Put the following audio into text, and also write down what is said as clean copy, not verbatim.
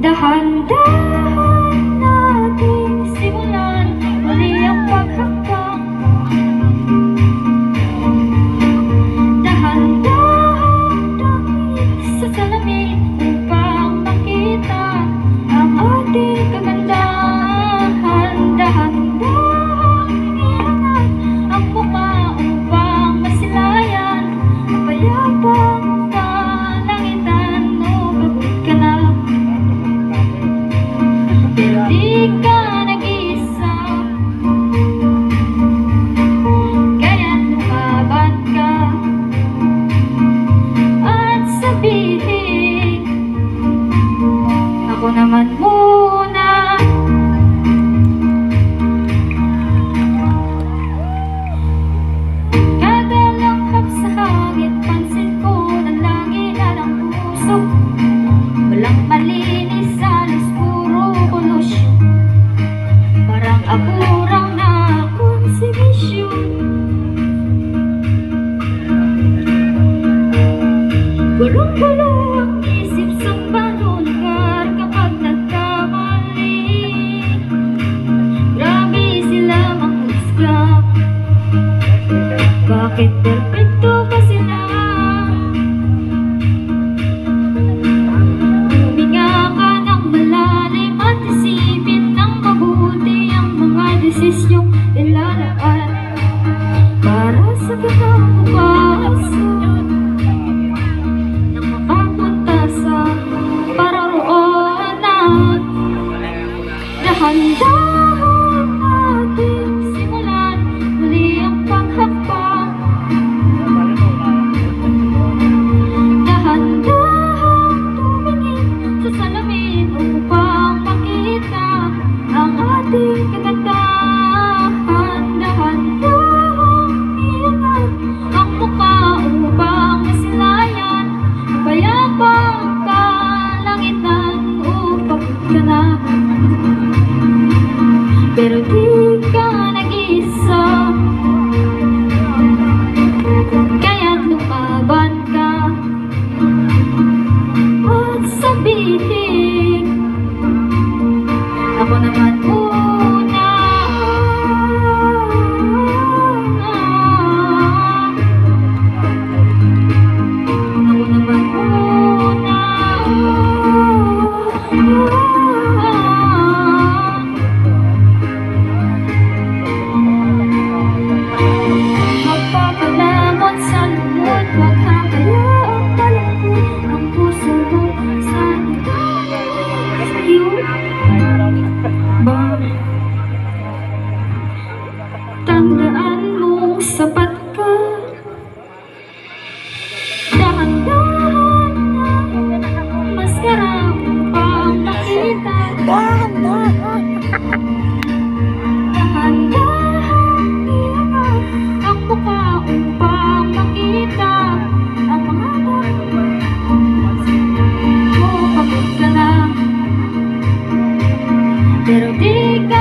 Dahan-dahan nating simulan muli ang paghakbang. Dahan-dahan nating sa salamin upang makita ang ating kagandahan. Dahan-dahan iangat ang mukha upang masilayan ang payapang kalangitan. O pagod ka na, pero di ka nag-isa, kaya't lumaban ka at sabihin, ako naman muna. Kada langhap sa hangin, pansin ko na lagi na lang puso. Walang malinis, halos puro polusyon. Parang aburang na konsibisyon. Gulong-gulo ang isip sa bagong lugar kapag nagkamali. Grabe sila manghusga, bakit perfecto ba sila? Huminga ka ng malalim at isipin ng mabuti ang mga desisyong ilalaan para sa kinabukasan, nang makapunta sa pararoonan. Dahan-dahan nating simulan muli ang paghakbang. Dahan-dahan tumingin sa salamin upang makita ang ating kagandahan. Dahan-dahan iangat ang mukha upang masilayan ang payapang kalangitan. O pagod ka na, pero di ka nag-isa, kaya't lumaban ka at sabihin, ako naman muna. Ako naman muna. Magpapalamon sa lungkot, huwag hakayaang malungkot ang puso mo sa iyo ba? Tandaan mong sapat ka. Dahan-dahan mas garang upang makita. Dahan-dahan iangat ang mukha upang makita ang mga o pagod ka na, pero di ka